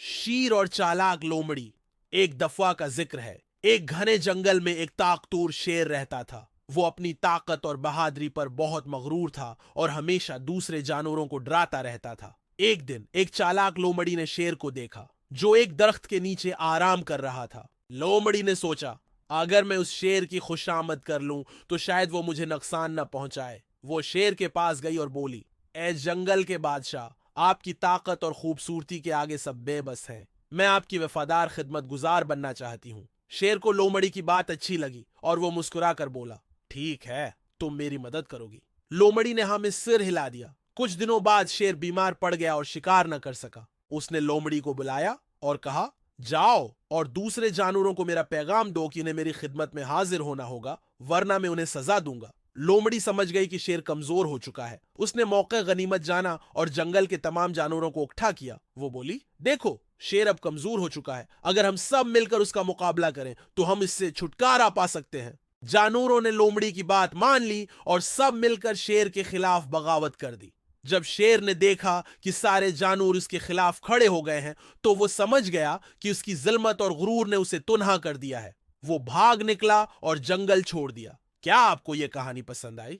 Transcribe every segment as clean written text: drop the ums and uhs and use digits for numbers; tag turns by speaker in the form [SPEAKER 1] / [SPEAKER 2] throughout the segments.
[SPEAKER 1] शीर और चालाक लोमड़ी। एक दफा का जिक्र है। एक घने जंगल में एक ताकतूर शेर रहता था। वो अपनी ताकत और बहादुरी पर बहुत मगरूर था और हमेशा दूसरे जानवरों को डराता रहता था। एक दिन एक चालाक लोमड़ी ने शेर को देखा जो एक दरख्त के नीचे आराम कर रहा था। लोमड़ी ने सोचा, अगर मैं उस शेर की खुशामद कर लूं तो शायद वो मुझे नुकसान न पहुंचाए। वो शेर के पास गई और बोली, ए जंगल के बादशाह, आपकी ताकत और खूबसूरती के आगे सब बेबस हैं। मैं आपकी वफादार खिदमत गुजार बनना चाहती हूँ। शेर को लोमड़ी की बात अच्छी लगी और वो मुस्कुरा कर बोला, ठीक है, तुम मेरी मदद करोगी। लोमड़ी ने हाँ में सिर हिला दिया। कुछ दिनों बाद शेर बीमार पड़ गया और शिकार न कर सका। उसने लोमड़ी को बुलाया और कहा, जाओ और दूसरे जानवरों को मेरा पैगाम दो कि इन्हें मेरी खिदमत में हाजिर होना होगा, वरना मैं उन्हें सजा दूंगा। लोमड़ी समझ गई कि शेर कमजोर हो चुका है। उसने मौके गनीमत जाना और जंगल के तमाम जानवरों को इकट्ठा किया। वो बोली, देखो, शेर अब कमजोर हो चुका है। अगर हम सब मिलकर उसका मुकाबला करें तो हम इससे छुटकारा पा सकते हैं। जानवरों ने लोमड़ी की बात मान ली और सब मिलकर शेर के खिलाफ बगावत कर दी। जब शेर ने देखा कि सारे जानवर उसके खिलाफ खड़े हो गए हैं तो वो समझ गया कि उसकी ज़िल्मत और गुरूर ने उसे तुनहा कर दिया है। वो भाग निकला और जंगल छोड़ दिया। क्या आपको यह कहानी पसंद आई?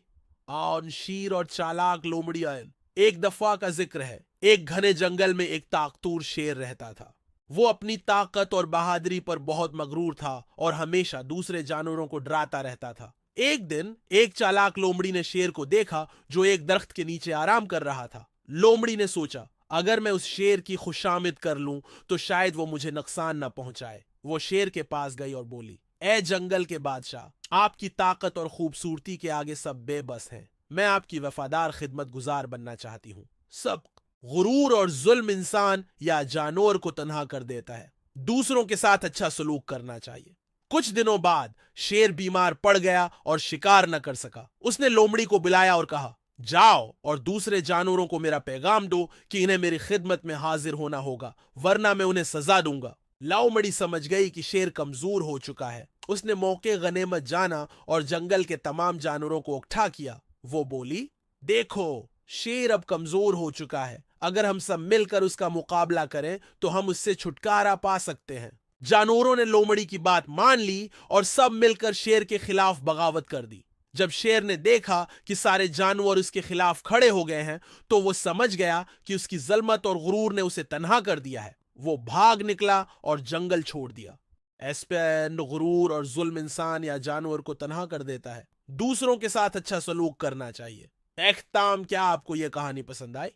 [SPEAKER 1] शीर और चालाक लोमड़ी आयन। एक दफा का जिक्र है। एक घने जंगल में एक ताकतूर शेर रहता था। वो अपनी ताकत और बहादुरी पर बहुत मगरूर था और हमेशा दूसरे जानवरों को डराता रहता था। एक दिन एक चालाक लोमड़ी ने शेर को देखा जो एक दरख्त के नीचे आराम कर रहा था। लोमड़ी ने सोचा, अगर मैं उस शेर की खुशामद कर लूं तो शायद वो मुझे नुकसान न पहुंचाए। वो शेर के पास गई और बोली, ए जंगल के बादशाह, आपकी ताकत और खूबसूरती के आगे सब बेबस हैं। मैं आपकी वफादार खिदमत गुजार बनना चाहती हूँ। सब गुरूर और जुल्म इंसान या जानवर को तन्हा कर देता है। दूसरों के साथ अच्छा सलूक करना चाहिए। कुछ दिनों बाद शेर बीमार पड़ गया और शिकार न कर सका। उसने लोमड़ी को बुलाया और कहा, जाओ और दूसरे जानवरों को मेरा पैगाम दो कि इन्हें मेरी खिदमत में हाजिर होना होगा, वरना मैं उन्हें सजा दूंगा। लोमड़ी समझ गई कि शेर कमजोर हो चुका है। उसने मौके गनीमत जाना और जंगल के तमाम जानवरों को इकट्ठा किया। वो बोली, देखो, शेर अब कमजोर हो चुका है। अगर हम सब मिलकर उसका मुकाबला करें तो हम उससे छुटकारा पा सकते हैं। जानवरों ने लोमड़ी की बात मान ली और सब मिलकर शेर के खिलाफ बगावत कर दी। जब शेर ने देखा कि सारे जानवर उसके खिलाफ खड़े हो गए हैं तो वो समझ गया कि उसकी ज़ल्मत और गुरूर ने उसे तन्हा कर दिया है। वो भाग निकला और जंगल छोड़ दिया। एस्पेन, गुरूर और जुल्म इंसान या जानवर को तन्हा कर देता है। दूसरों के साथ अच्छा सलूक करना चाहिए। इख्ताम, क्या आपको यह कहानी पसंद आई?